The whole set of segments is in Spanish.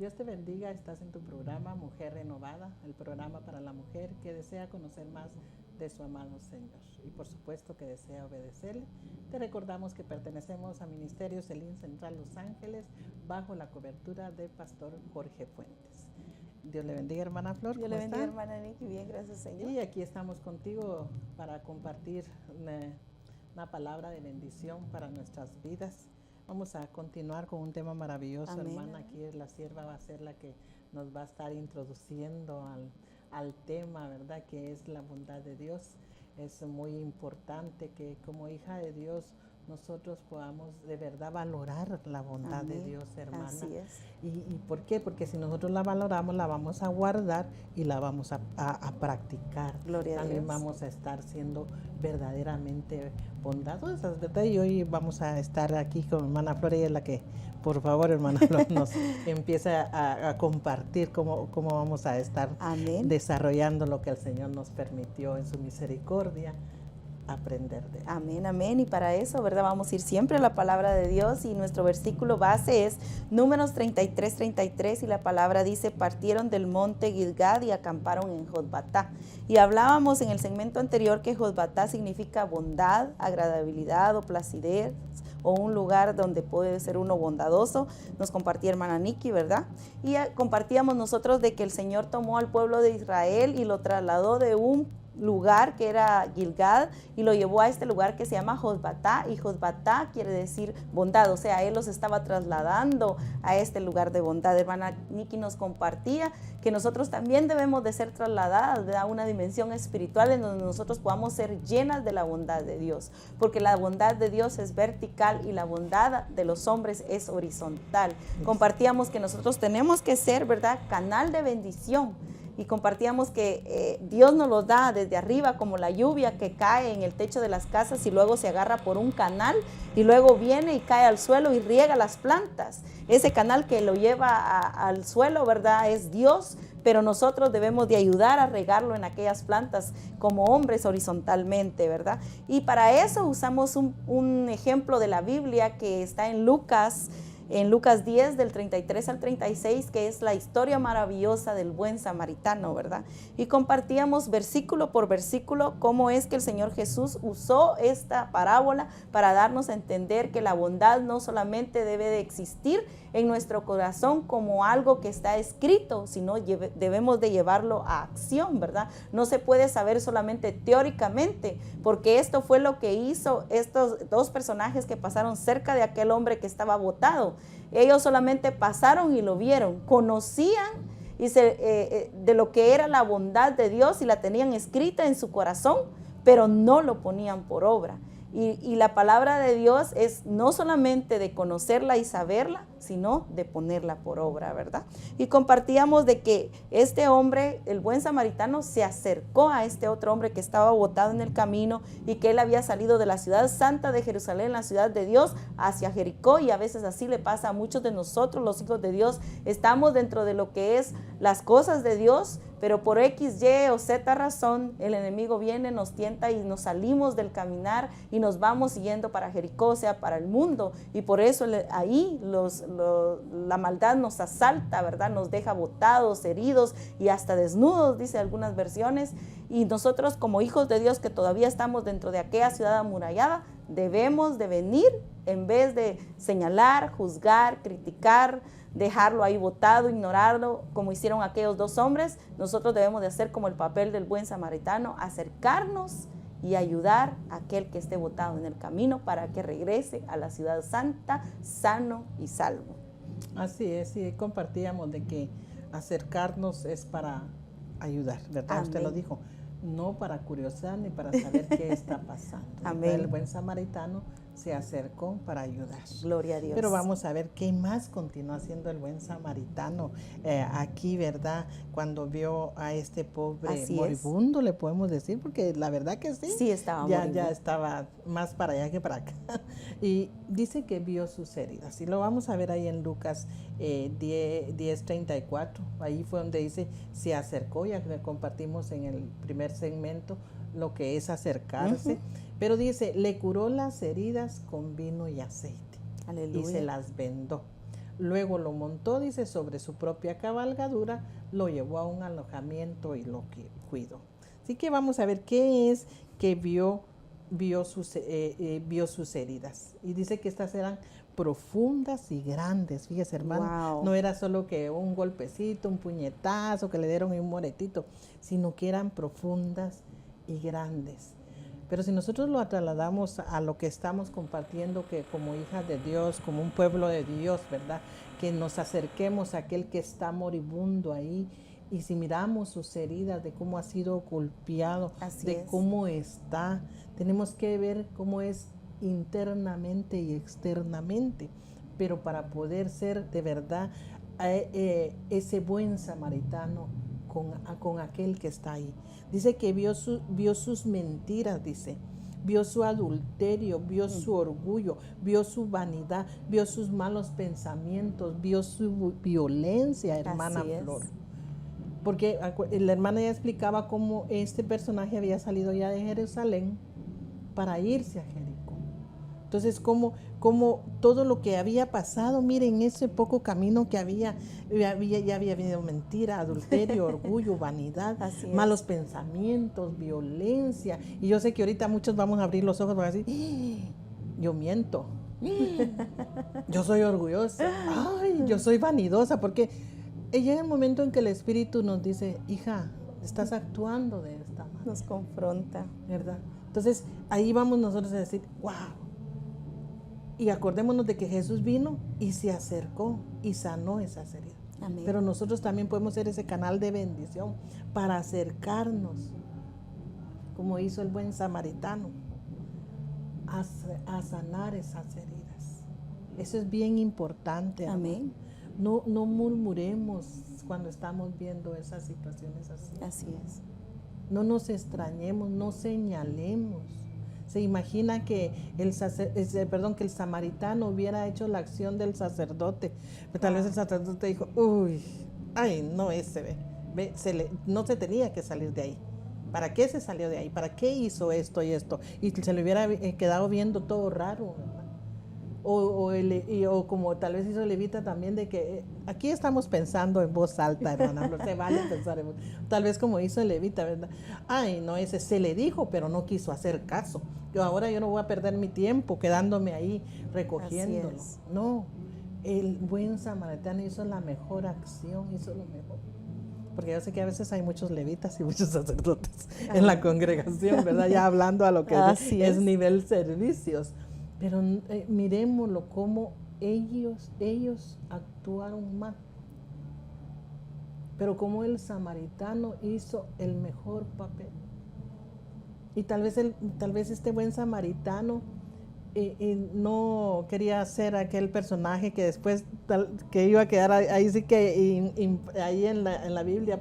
Dios te bendiga, estás en tu programa Mujer Renovada, el programa para la mujer que desea conocer más de su amado Señor y por supuesto que desea obedecerle. Te recordamos que pertenecemos a Ministerio Selín Central Los Ángeles bajo la cobertura del pastor Jorge Fuentes. Dios le bendiga, hermana Flor. Dios le bendiga, hermana Nikki. Bien, gracias, Señor. Y aquí estamos contigo para compartir una palabra de bendición para nuestras vidas. Vamos a continuar con un tema maravilloso, amén, hermana. Aquí la sierva va a ser la que nos va a estar introduciendo al tema, ¿verdad? Que es la bondad de Dios. Es muy importante que como hija de Dios nosotros podamos de verdad valorar la bondad, amén, de Dios, hermana. Así es. ¿Y por qué? Porque si nosotros la valoramos, la vamos a guardar y la vamos a practicar. Gloria También a Dios. vamos a estar siendo verdaderamente bondadosas, ¿verdad? Y hoy vamos a estar aquí con hermana Flor, ella es la que, por favor, hermana Flor, nos empieza a compartir cómo vamos a estar, amén, desarrollando lo que el Señor nos permitió en su misericordia aprender de él. Amén, amén. Y para eso, ¿verdad? Vamos a ir siempre a la palabra de Dios y nuestro versículo base es Números 33:33 y la palabra dice, partieron del monte Gilgad y acamparon en Jotbatá. Y hablábamos en el segmento anterior que Jotbatá significa bondad, agradabilidad o placidez o un lugar donde puede ser uno bondadoso. Nos compartía hermana Nikki, ¿verdad? Y compartíamos nosotros de que el Señor tomó al pueblo de Israel y lo trasladó de un lugar que era Gilgad y lo llevó a este lugar que se llama Jotbatá, y Jotbatá quiere decir bondad, o sea, él los estaba trasladando a este lugar de bondad. Hermana Nikki nos compartía que nosotros también debemos de ser trasladadas a una dimensión espiritual en donde nosotros podamos ser llenas de la bondad de Dios, porque la bondad de Dios es vertical y la bondad de los hombres es horizontal. Compartíamos que nosotros tenemos que ser, ¿verdad?, canal de bendición. Y compartíamos que Dios nos los da desde arriba como la lluvia que cae en el techo de las casas y luego se agarra por un canal y luego viene y cae al suelo y riega las plantas. Ese canal que lo lleva al suelo, ¿verdad?, es Dios, pero nosotros debemos de ayudar a regarlo en aquellas plantas como hombres horizontalmente, ¿verdad? Y para eso usamos un ejemplo de la Biblia que está en Lucas 10 del 33 al 36, que es la historia maravillosa del buen samaritano, ¿verdad? Y compartíamos versículo por versículo cómo es que el Señor Jesús usó esta parábola para darnos a entender que la bondad no solamente debe de existir en nuestro corazón como algo que está escrito, sino debemos de llevarlo a acción, ¿verdad? No se puede saber solamente teóricamente, porque esto fue lo que hizo estos dos personajes que pasaron cerca de aquel hombre que estaba botado. Ellos solamente pasaron y lo vieron, conocían de lo que era la bondad de Dios y la tenían escrita en su corazón, pero no lo ponían por obra. Y la palabra de Dios es no solamente de conocerla y saberla, sino de ponerla por obra, ¿verdad? Y compartíamos de que este hombre, el buen samaritano, se acercó a este otro hombre que estaba botado en el camino y que él había salido de la ciudad santa de Jerusalén, la ciudad de Dios, hacia Jericó, y a veces así le pasa a muchos de nosotros, los hijos de Dios. Estamos dentro de lo que es las cosas de Dios, pero por X, Y o Z razón, el enemigo viene, nos tienta y nos salimos del caminar y nos vamos siguiendo para Jericó, o sea, para el mundo. Y por eso ahí la maldad nos asalta, ¿verdad? Nos deja botados, heridos y hasta desnudos, dice algunas versiones. Y nosotros como hijos de Dios que todavía estamos dentro de aquella ciudad amurallada, debemos de venir en vez de señalar, juzgar, criticar, dejarlo ahí botado, ignorarlo, como hicieron aquellos dos hombres. Nosotros debemos de hacer como el papel del buen samaritano, acercarnos y ayudar a aquel que esté botado en el camino para que regrese a la ciudad santa, sano y salvo. Así es, y compartíamos de que acercarnos es para ayudar, ¿verdad? Amén. Usted lo dijo, no para curiosidad ni para saber qué está pasando. Amén. El buen samaritano se acercó para ayudar. Gloria a Dios. Pero vamos a ver qué más continúa haciendo el buen samaritano aquí, ¿verdad? Cuando vio a este pobre Así moribundo, le podemos decir, porque la verdad que sí. Sí, estaba moribundo. Ya estaba más para allá que para acá. Y dice que vio sus heridas. Y lo vamos a ver ahí en Lucas 10:34. Ahí fue donde dice, se acercó, ya que compartimos en el primer segmento lo que es acercarse. Pero dice, le curó las heridas con vino y aceite. Aleluya. Y se las vendó. Luego lo montó, dice, sobre su propia cabalgadura, lo llevó a un alojamiento y lo cuidó. Así que vamos a ver qué es que vio sus heridas. Y dice que estas eran profundas y grandes. Fíjese, hermano, no era solo que un golpecito, un puñetazo que le dieron y un moretito, sino que eran profundas y grandes. Pero si nosotros lo trasladamos a lo que estamos compartiendo, que como hijas de Dios, como un pueblo de Dios, ¿verdad? Que nos acerquemos a aquel que está moribundo ahí, y si miramos sus heridas, de cómo ha sido golpeado, cómo está, tenemos que ver cómo es internamente y externamente, pero para poder ser de verdad ese buen samaritano con aquel que está ahí. Dice que vio sus mentiras, dice, vio su adulterio, vio su orgullo, vio su vanidad, vio sus malos pensamientos, vio su violencia, hermana Flor. Porque la hermana ya explicaba cómo este personaje había salido ya de Jerusalén para irse a Jericó. Entonces, como todo lo que había pasado, miren, ese poco camino que ya había habido mentira, adulterio, orgullo, vanidad, malos pensamientos, violencia. Y yo sé que ahorita muchos vamos a abrir los ojos para decir, yo miento, yo soy orgullosa, ay, yo soy vanidosa, porque llega el momento en que el Espíritu nos dice, hija, estás actuando de esta manera. Nos confronta. ¿Verdad? Entonces, ahí vamos nosotros a decir, wow. Y acordémonos de que Jesús vino y se acercó y sanó esas heridas. Amén. Pero nosotros también podemos ser ese canal de bendición para acercarnos, como hizo el buen samaritano, a sanar esas heridas. Eso es bien importante. Amén. No murmuremos cuando estamos viendo esas situaciones así. Así es. No nos extrañemos, no señalemos. Se imagina que el samaritano hubiera hecho la acción del sacerdote. Pero tal vez el sacerdote dijo, uy, ay, no, no se tenía que salir de ahí. ¿Para qué se salió de ahí? ¿Para qué hizo esto y esto? Y se le hubiera quedado viendo todo raro, ¿verdad? O como tal vez hizo el levita también, de que aquí estamos pensando en voz alta, hermana, no se vale pensar en voz, tal vez como hizo el levita, ¿verdad? Ay, no, ese se le dijo, pero no quiso hacer caso. Ahora yo no voy a perder mi tiempo quedándome ahí recogiéndolo. No, el buen samaritano hizo la mejor acción, hizo lo mejor. Porque yo sé que a veces hay muchos levitas y muchos sacerdotes en la congregación, ¿verdad? Ya hablando a lo que es nivel servicios. Pero miremoslo como ellos actuaron mal. Pero como el samaritano hizo el mejor papel. Y tal vez este buen samaritano no quería ser aquel personaje que después que iba a quedar ahí sí que ahí en la Biblia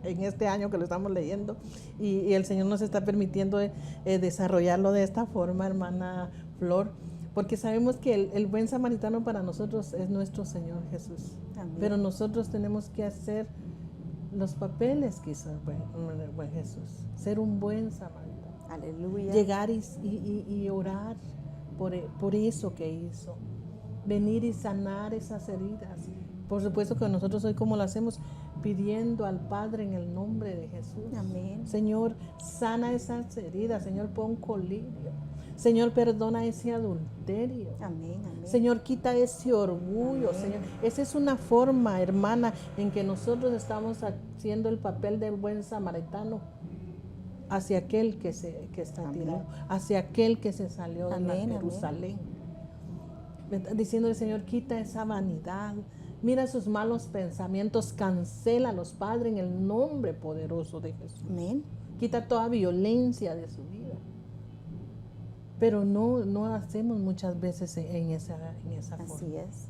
en este año que lo estamos leyendo. Y el Señor nos está permitiendo desarrollarlo de esta forma, hermana Flor, porque sabemos que el buen samaritano para nosotros es nuestro Señor Jesús. Amén. Pero nosotros tenemos que hacer los papeles que hizo el buen Jesús, ser un buen samaritano. Aleluya. Llegar y orar por eso que hizo, venir y sanar esas heridas. Por supuesto que nosotros hoy como lo hacemos, pidiendo al Padre en el nombre de Jesús. Amén. Señor, sana esas heridas. Señor, pon colirio. Señor, perdona ese adulterio. Amén, amén. Señor, quita ese orgullo. Amén. Señor, esa es una forma, hermana, en que nosotros estamos haciendo el papel del buen samaritano hacia aquel que está amén. tirado, hacia aquel que se salió de amén, Jerusalén. Diciéndole, Señor, quita esa vanidad. Mira sus malos pensamientos, cancélalos, Padre, en el nombre poderoso de Jesús. Amén. Quita toda violencia de su vida. Pero no hacemos muchas veces en esa forma. Así es.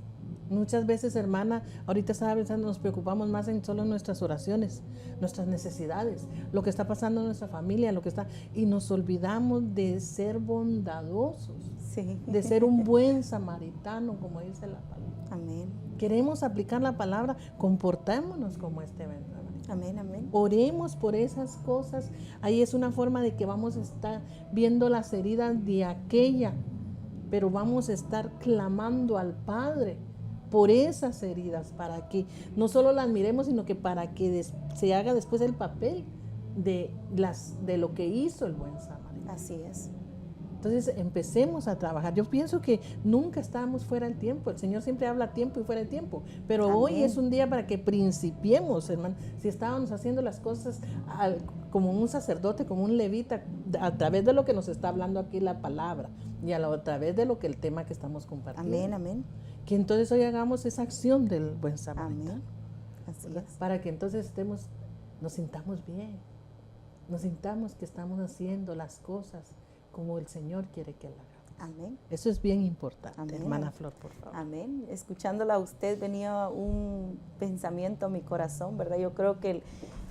Muchas veces, hermana, ahorita estaba pensando, nos preocupamos más en solo nuestras oraciones, nuestras necesidades, lo que está pasando en nuestra familia, y nos olvidamos de ser bondadosos, sí. de ser un buen samaritano, como dice la palabra. Amén. Queremos aplicar la palabra, comportémonos como este buen samaritano. Amén, amén. Oremos por esas cosas. Ahí es una forma de que vamos a estar viendo las heridas de aquella, pero vamos a estar clamando al Padre por esas heridas, para que no solo las miremos, sino que para que se haga después el papel de lo que hizo el buen samaritano. Así es. Entonces empecemos a trabajar. Yo pienso que nunca estamos fuera del tiempo. El Señor siempre habla a tiempo y fuera de tiempo. Pero amén, hoy es un día para que principiemos, hermano. Si estábamos haciendo las cosas como un sacerdote, como un levita, a través de lo que nos está hablando aquí la palabra y a través de lo que el tema que estamos compartiendo. Amén, amén. Que entonces hoy hagamos esa acción del buen samaritano. Amén. Así es. Para que entonces nos sintamos bien, nos sintamos que estamos haciendo las cosas como el Señor quiere que la hagamos. Amén. Eso es bien importante, amén, hermana Flor, por favor. Amén. Escuchándola a usted venía un pensamiento a mi corazón, ¿verdad? Yo creo que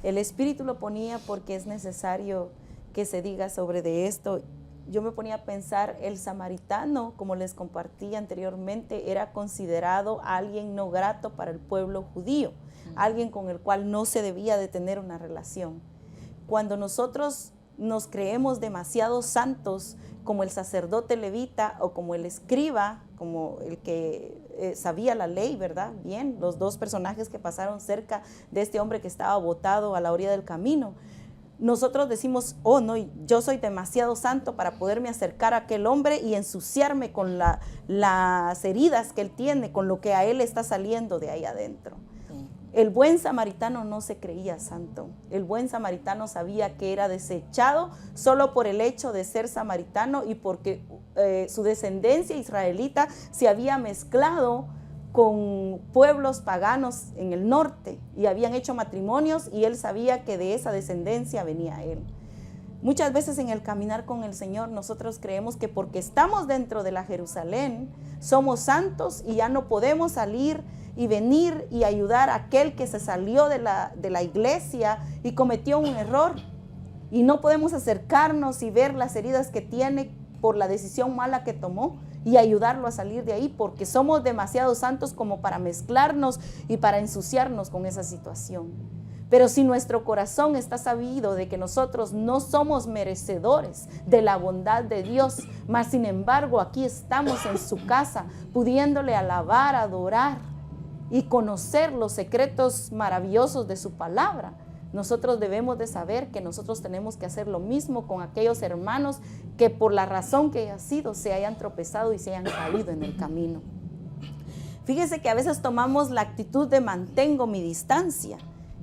el Espíritu lo ponía porque es necesario que se diga sobre de esto. Yo me ponía a pensar, el samaritano, como les compartí anteriormente, era considerado alguien no grato para el pueblo judío, alguien con el cual no se debía de tener una relación. Cuando nosotros nos creemos demasiado santos, como el sacerdote levita o como el escriba, como el que sabía la ley, ¿verdad? Bien, los dos personajes que pasaron cerca de este hombre que estaba botado a la orilla del camino. Nosotros decimos, oh no, yo soy demasiado santo para poderme acercar a aquel hombre y ensuciarme con las heridas que él tiene, con lo que a él está saliendo de ahí adentro. El buen samaritano no se creía santo. El buen samaritano sabía que era desechado solo por el hecho de ser samaritano y porque su descendencia israelita se había mezclado con pueblos paganos en el norte y habían hecho matrimonios y él sabía que de esa descendencia venía él. Muchas veces en el caminar con el Señor nosotros creemos que porque estamos dentro de la Jerusalén somos santos y ya no podemos salir y venir y ayudar a aquel que se salió de la iglesia y cometió un error. Y no podemos acercarnos y ver las heridas que tiene por la decisión mala que tomó y ayudarlo a salir de ahí, porque somos demasiado santos como para mezclarnos y para ensuciarnos con esa situación. Pero si nuestro corazón está sabido de que nosotros no somos merecedores de la bondad de Dios, mas sin embargo aquí estamos en su casa, pudiéndole alabar, adorar y conocer los secretos maravillosos de su palabra, nosotros debemos de saber que nosotros tenemos que hacer lo mismo con aquellos hermanos que por la razón que haya sido se hayan tropezado y se hayan caído en el camino. Fíjese que a veces tomamos la actitud de mantengo mi distancia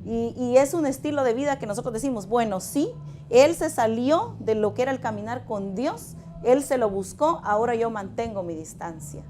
y es un estilo de vida que nosotros decimos, bueno, sí, él se salió de lo que era el caminar con Dios, él se lo buscó, ahora yo mantengo mi distancia.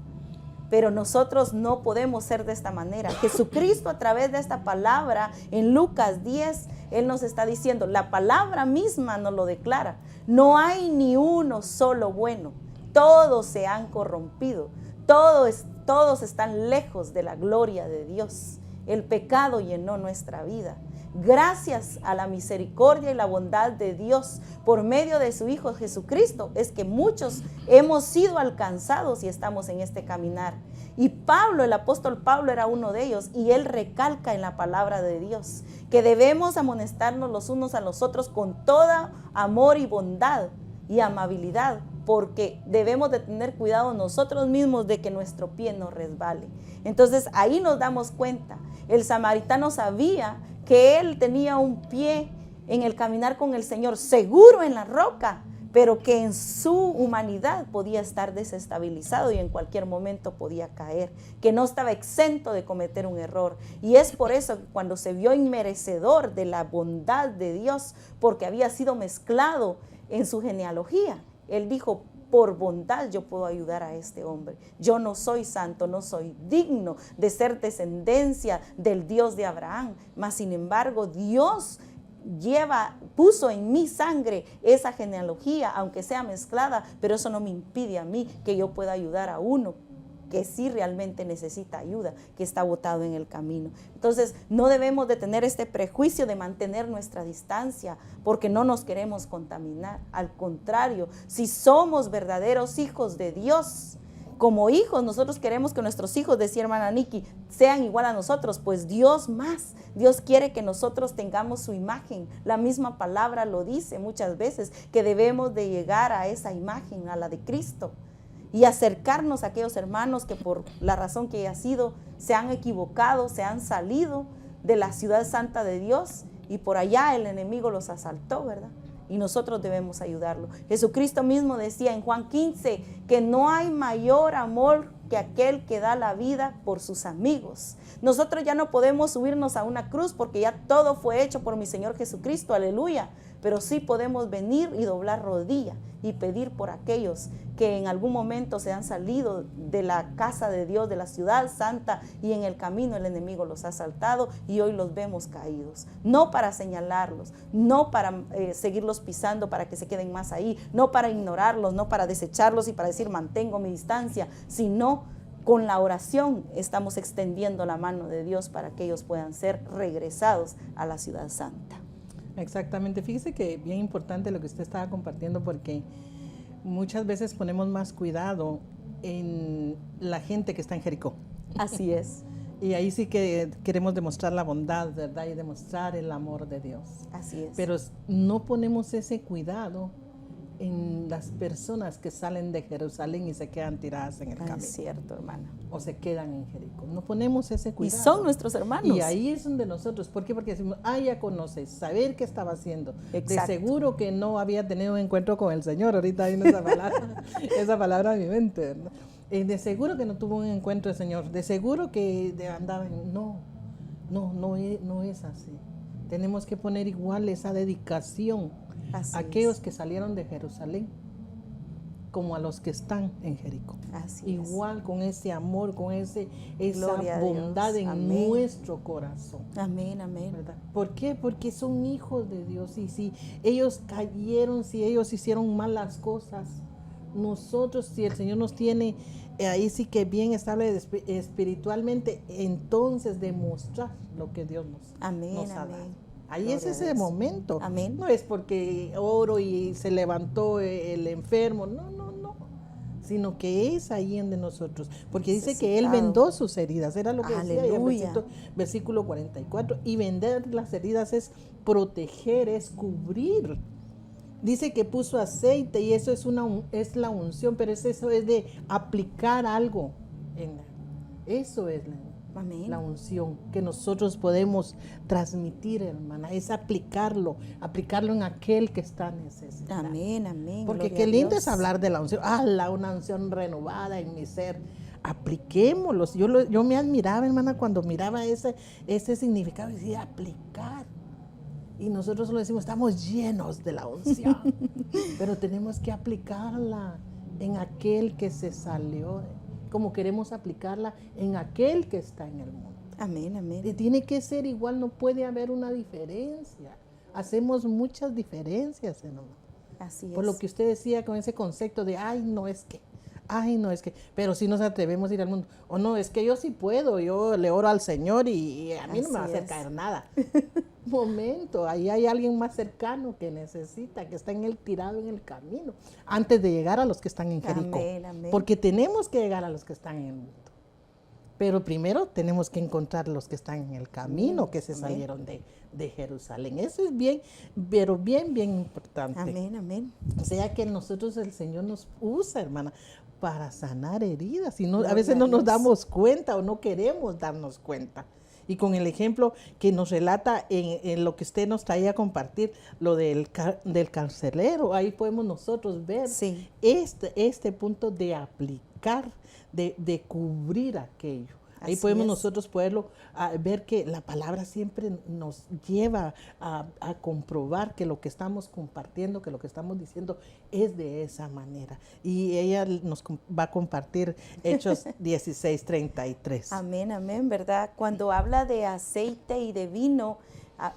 Pero nosotros no podemos ser de esta manera. Jesucristo a través de esta palabra en Lucas 10, Él nos está diciendo, la palabra misma nos lo declara. No hay ni uno solo bueno. Todos se han corrompido. Todos están lejos de la gloria de Dios. El pecado llenó nuestra vida. Gracias a la misericordia y la bondad de Dios por medio de su Hijo Jesucristo es que muchos hemos sido alcanzados y estamos en este caminar. Y Pablo, el apóstol Pablo era uno de ellos y él recalca en la palabra de Dios que debemos amonestarnos los unos a los otros con toda amor y bondad y amabilidad, porque debemos de tener cuidado nosotros mismos de que nuestro pie no resbale. Entonces ahí nos damos cuenta, el samaritano sabía que él tenía un pie en el caminar con el Señor, seguro en la roca, pero que en su humanidad podía estar desestabilizado y en cualquier momento podía caer, que no estaba exento de cometer un error. Y es por eso que cuando se vio inmerecedor de la bondad de Dios, porque había sido mezclado en su genealogía, él dijo, por bondad yo puedo ayudar a este hombre. Yo no soy santo, no soy digno de ser descendencia del Dios de Abraham, mas sin embargo Dios puso en mi sangre esa genealogía, aunque sea mezclada, pero eso no me impide a mí que yo pueda ayudar a uno que sí realmente necesita ayuda, que está botado en el camino. Entonces, no debemos de tener este prejuicio de mantener nuestra distancia, porque no nos queremos contaminar. Al contrario, si somos verdaderos hijos de Dios, como hijos, nosotros queremos que nuestros hijos, decía hermana Nikki, sean igual a nosotros, pues Dios más. Dios quiere que nosotros tengamos su imagen. La misma palabra lo dice muchas veces, que debemos de llegar a esa imagen, a la de Cristo. y acercarnos a aquellos hermanos que por la razón que haya sido, se han equivocado, se han salido de la ciudad santa de Dios y por allá el enemigo los asaltó, ¿verdad? Y nosotros debemos ayudarlo. Jesucristo mismo decía en Juan 15 que no hay mayor amor que aquel que da la vida por sus amigos. Nosotros ya no podemos subirnos a una cruz porque ya todo fue hecho por mi Señor Jesucristo, aleluya. Pero sí podemos venir y doblar rodilla y pedir por aquellos que en algún momento se han salido de la casa de Dios, de la ciudad santa, y en el camino el enemigo los ha asaltado y hoy los vemos caídos. No para señalarlos, no para seguirlos pisando para que se queden más ahí, no para ignorarlos, no para desecharlos y para decir mantengo mi distancia, sino con la oración estamos extendiendo la mano de Dios para que ellos puedan ser regresados a la ciudad santa. Exactamente, fíjese que bien importante lo que usted estaba compartiendo, porque muchas veces ponemos más cuidado en la gente que está en Jericó. Así es. Y ahí sí que queremos demostrar la bondad, ¿verdad? Y demostrar el amor de Dios. Así es. Pero no ponemos ese cuidado en las personas que salen de Jerusalén y se quedan tiradas en el camino. Es cierto, hermana. O se quedan en Jericó. No ponemos ese cuidado. Y son nuestros hermanos. Y ahí es donde nosotros, ¿por qué? Porque decimos, ya conoces, saber qué estaba haciendo. Exacto. De seguro que no había tenido un encuentro con el Señor. Ahorita hay esa palabra en mi mente, ¿verdad? De seguro que no tuvo un encuentro del Señor. De seguro que andaba en... No es así. Tenemos que poner igual esa dedicación a aquellos que salieron de Jerusalén como a los que están en Jericó. Así igual es. Con ese amor, con esa bondad en amén. Nuestro corazón. Amén, amén. ¿Verdad? ¿Por qué? Porque son hijos de Dios, y si ellos cayeron, si ellos hicieron malas cosas, nosotros, si el Señor nos tiene ahí sí que bien estable espiritualmente, entonces demostrar lo que Dios nos ha dado. Ahí Gloria es ese momento. Amén. No es porque oro y se levantó el enfermo, no, sino que es ahí en de nosotros, porque dice que Él vendó sus heridas, era lo que decía el versículo 44, y vender las heridas es proteger, es cubrir. Dice que puso aceite y eso es la unción, pero eso es de aplicar algo. Eso es la unción que nosotros podemos transmitir, hermana, es aplicarlo en aquel que está necesitado. Amén, amén. Porque qué lindo es hablar de la unción. Una unción renovada en mi ser. Apliquémoslo. Yo me admiraba, hermana, cuando miraba ese significado, decía aplicar. Y nosotros lo decimos, estamos llenos de la unción, pero tenemos que aplicarla en aquel que se salió, como queremos aplicarla en aquel que está en el mundo. Amén, amén. Y tiene que ser igual, no puede haber una diferencia. Hacemos muchas diferencias, hermano. Así es. Por lo que usted decía con ese concepto de, no es que, pero si nos atrevemos a ir al mundo. O no, es que yo sí puedo, yo le oro al Señor y a mí no me va a hacer caer nada. Momento, ahí hay alguien más cercano que necesita, que está tirado en el camino, antes de llegar a los que están en Jericó. Amén, amén. Porque tenemos que llegar a los que están en el mundo. Pero primero tenemos que encontrar los que están en el camino, que se salieron de Jerusalén. Eso es bien, pero bien importante. Amén, amén. O sea que nosotros, el Señor nos usa, hermana, para sanar heridas. Y a veces no nos damos cuenta o no queremos darnos cuenta. Y con el ejemplo que nos relata en lo que usted nos traía a compartir, lo del carcelero, ahí podemos nosotros ver este punto de aplicar, de cubrir aquello. Ahí podemos nosotros poderlo ver que la palabra siempre nos lleva a comprobar que lo que estamos compartiendo, que lo que estamos diciendo es de esa manera. Y ella nos va a compartir Hechos 16:33. Amén, amén, ¿verdad? Cuando habla de aceite y de vino,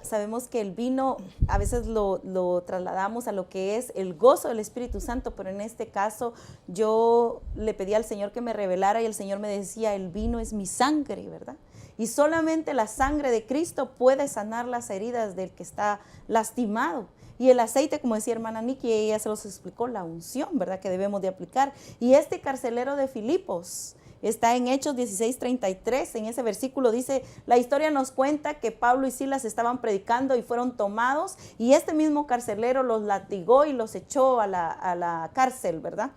sabemos que el vino a veces lo trasladamos a lo que es el gozo del Espíritu Santo, pero en este caso yo le pedí al Señor que me revelara y el Señor me decía, el vino es mi sangre, ¿verdad? Y solamente la sangre de Cristo puede sanar las heridas del que está lastimado. Y el aceite, como decía hermana Nikki, ella se los explicó, la unción, ¿verdad? Que debemos de aplicar. Y este carcelero de Filipos, está en Hechos 16:33, en ese versículo dice, la historia nos cuenta que Pablo y Silas estaban predicando y fueron tomados y este mismo carcelero los latigó y los echó a la cárcel, ¿verdad?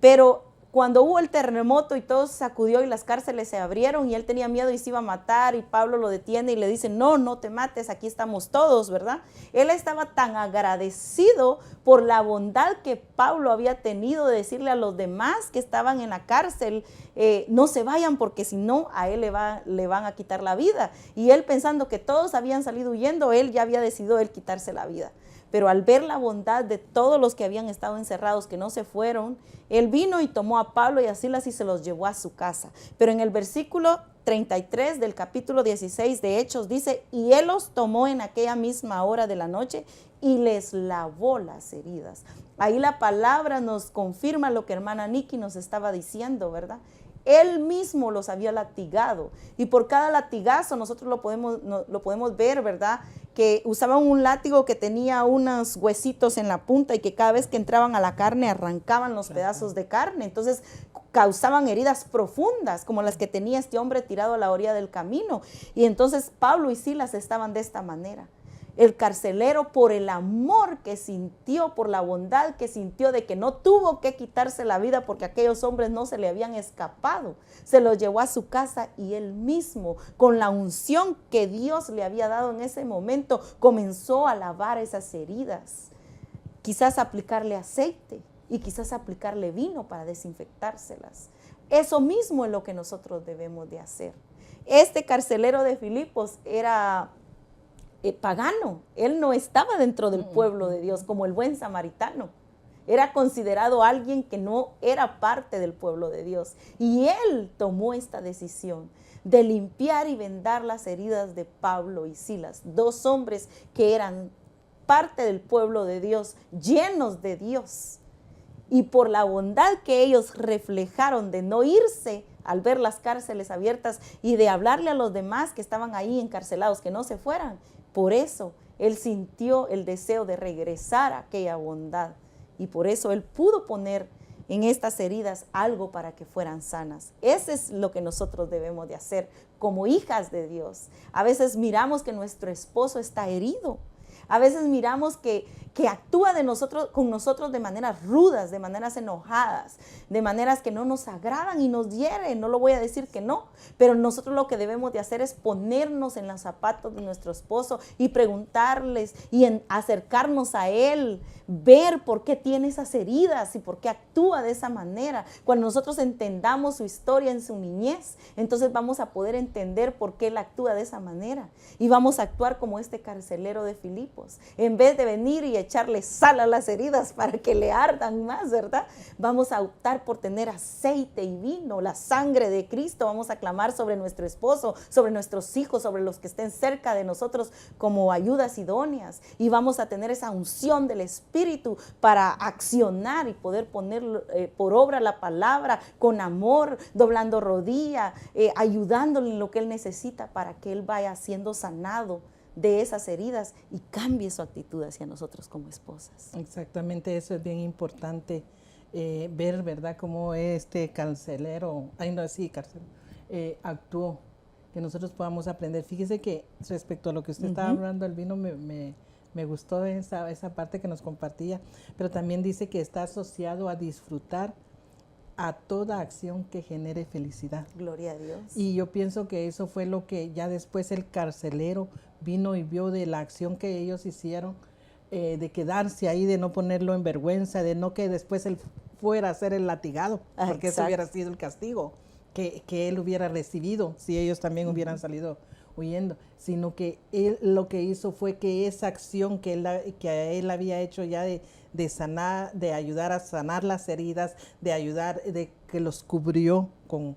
Pero cuando hubo el terremoto y todo se sacudió y las cárceles se abrieron y él tenía miedo y se iba a matar y Pablo lo detiene y le dice, no, no te mates, aquí estamos todos, ¿verdad? Él estaba tan agradecido por la bondad que Pablo había tenido de decirle a los demás que estaban en la cárcel, no se vayan porque si no a él le van a quitar la vida. Y él pensando que todos habían salido huyendo, él ya había decidido él quitarse la vida. Pero al ver la bondad de todos los que habían estado encerrados, que no se fueron, él vino y tomó a Pablo y a Silas y se los llevó a su casa. Pero en el versículo 33 del capítulo 16 de Hechos dice, y él los tomó en aquella misma hora de la noche y les lavó las heridas. Ahí la palabra nos confirma lo que hermana Nikki nos estaba diciendo, ¿verdad? Él mismo los había latigado y por cada latigazo nosotros lo podemos ver, ¿verdad? Que usaban un látigo que tenía unos huesitos en la punta y que cada vez que entraban a la carne arrancaban los pedazos de carne. Entonces causaban heridas profundas como las que tenía este hombre tirado a la orilla del camino. Y entonces Pablo y Silas estaban de esta manera. El carcelero, por el amor que sintió, por la bondad que sintió de que no tuvo que quitarse la vida porque aquellos hombres no se le habían escapado, se los llevó a su casa y él mismo, con la unción que Dios le había dado en ese momento, comenzó a lavar esas heridas. Quizás aplicarle aceite y quizás aplicarle vino para desinfectárselas. Eso mismo es lo que nosotros debemos de hacer. Este carcelero de Filipos era pagano, él no estaba dentro del pueblo de Dios como el buen samaritano, era considerado alguien que no era parte del pueblo de Dios y él tomó esta decisión de limpiar y vendar las heridas de Pablo y Silas, dos hombres que eran parte del pueblo de Dios, llenos de Dios, y por la bondad que ellos reflejaron de no irse al ver las cárceles abiertas y de hablarle a los demás que estaban ahí encarcelados que no se fueran. Por eso él sintió el deseo de regresar a aquella bondad y por eso él pudo poner en estas heridas algo para que fueran sanas. Eso es lo que nosotros debemos de hacer como hijas de Dios. A veces miramos que nuestro esposo está herido. A veces miramos que actúa con nosotros de maneras rudas, de maneras enojadas, de maneras que no nos agradan y nos hieren. No lo voy a decir que no, pero nosotros lo que debemos de hacer es ponernos en los zapatos de nuestro esposo y preguntarles y acercarnos a él, ver por qué tiene esas heridas y por qué actúa de esa manera. Cuando nosotros entendamos su historia en su niñez, entonces vamos a poder entender por qué él actúa de esa manera y vamos a actuar como este carcelero de Filipos. En vez de venir y echarle sal a las heridas para que le ardan más, ¿verdad? Vamos a optar por tener aceite y vino, la sangre de Cristo. Vamos a clamar sobre nuestro esposo, sobre nuestros hijos, sobre los que estén cerca de nosotros como ayudas idóneas. Y vamos a tener esa unción del Espíritu para accionar y poder poner por obra la palabra con amor, doblando rodilla, ayudándole en lo que él necesita para que él vaya siendo sanado de esas heridas y cambie su actitud hacia nosotros como esposas. Exactamente, eso es bien importante, ver, ¿verdad?, cómo este carcelero, actuó, que nosotros podamos aprender. Fíjese que respecto a lo que usted estaba hablando del vino, me gustó esa parte que nos compartía, pero también dice que está asociado a disfrutar a toda acción que genere felicidad. Gloria a Dios. Y yo pienso que eso fue lo que ya después el carcelero vino y vio de la acción que ellos hicieron, de quedarse ahí, de no ponerlo en vergüenza, de no que después él fuera a ser el latigado, porque eso hubiera sido el castigo que él hubiera recibido si ellos también hubieran salido huyendo, sino que él lo que hizo fue que esa acción que él había hecho ya de sanar, de ayudar a sanar las heridas, de ayudar, de que los cubrió con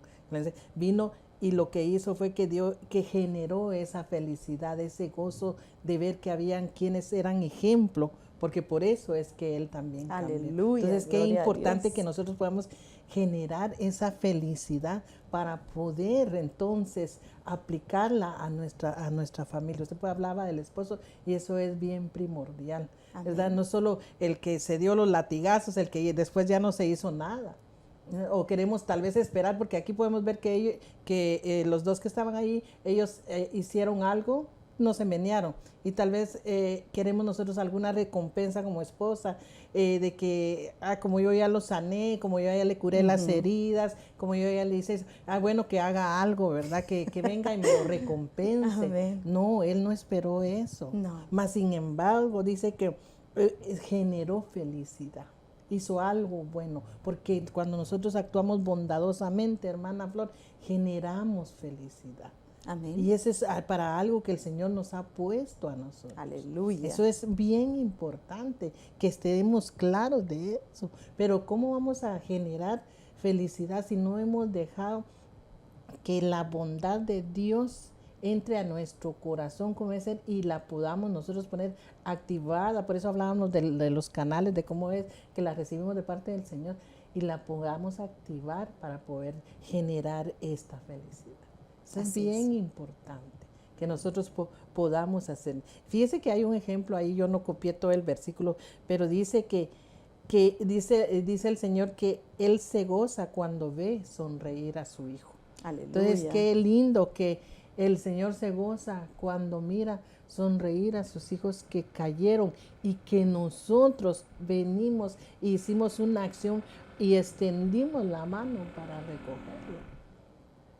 vino, y lo que hizo fue que generó esa felicidad, ese gozo de ver que habían quienes eran ejemplo, porque por eso es que él también cambió. Aleluya. Entonces, qué importante que nosotros podamos generar esa felicidad para poder entonces aplicarla a nuestra familia. Usted hablaba del esposo y eso es bien primordial, ¿verdad? No solo el que se dio los latigazos, el que después ya no se hizo nada. O queremos tal vez esperar, porque aquí podemos ver que los dos que estaban ahí, ellos hicieron algo, nos envenearon. Y tal vez queremos nosotros alguna recompensa como esposa, de que, como yo ya lo sané, como yo ya le curé las heridas, como yo ya le hice, bueno, que haga algo, ¿verdad? Que venga y me lo recompense. Amén. No, él no esperó eso. No. Mas, sin embargo, dice que generó felicidad. Hizo algo bueno, porque cuando nosotros actuamos bondadosamente, hermana Flor, generamos felicidad. Amén. Y eso es para algo que el Señor nos ha puesto a nosotros. Aleluya. Eso es bien importante, que estemos claros de eso. Pero ¿cómo vamos a generar felicidad si no hemos dejado que la bondad de Dios entre a nuestro corazón como es y la podamos nosotros poner activada? Por eso hablábamos de los canales, de cómo es que la recibimos de parte del Señor y la podamos activar para poder generar esta felicidad. Eso es bien importante que nosotros podamos hacer. Fíjese que hay un ejemplo ahí, yo no copié todo el versículo, pero dice que dice el Señor que Él se goza cuando ve sonreír a su hijo. Aleluya. Entonces, qué lindo que el Señor se goza cuando mira sonreír a sus hijos que cayeron y que nosotros venimos e hicimos una acción y extendimos la mano para recogerlo.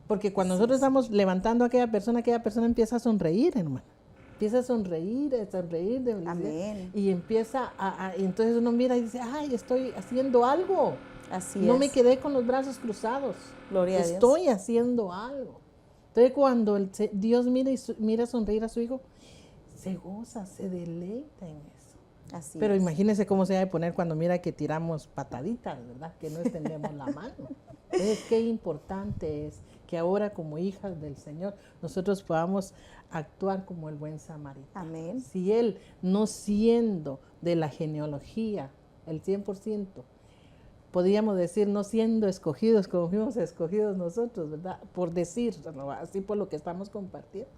Porque cuando nosotros estamos levantando a aquella persona empieza a sonreír, hermano. Empieza a sonreír de felicidad. Amén. Y empieza entonces uno mira y dice, ay, estoy haciendo algo. Así no es. me quedé con los brazos cruzados. Gloria a Dios. Estoy haciendo algo. Entonces cuando Dios mira sonreír a su hijo, se goza, se deleita en eso. Así Pero es. imagínense cómo se va a poner cuando mira que tiramos pataditas, ¿verdad? Que no extendemos la mano. Entonces, qué importante es que ahora como hijas del Señor nosotros podamos actuar como el buen samaritano. Amén. Si Él, no siendo de la genealogía, el 100%, podríamos decir, no siendo escogidos como fuimos escogidos nosotros, ¿verdad? Por decir, así por lo que estamos compartiendo,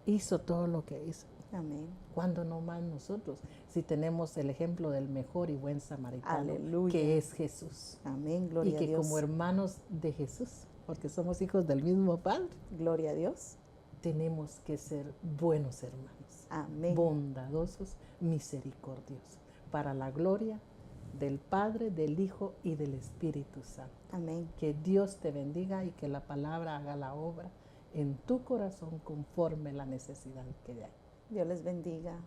hizo todo lo que hizo. Amén. Cuando no más nosotros, si tenemos el ejemplo del mejor y buen samaritano, Aleluya, que es Jesús. Amén, gloria a Dios. Y que como hermanos de Jesús, porque somos hijos del mismo Padre, gloria a Dios, tenemos que ser buenos hermanos. Amén. Bondadosos, misericordiosos, para la gloria del Padre, del Hijo y del Espíritu Santo. Amén. Que Dios te bendiga y que la palabra haga la obra en tu corazón conforme la necesidad que hay. Dios les bendiga.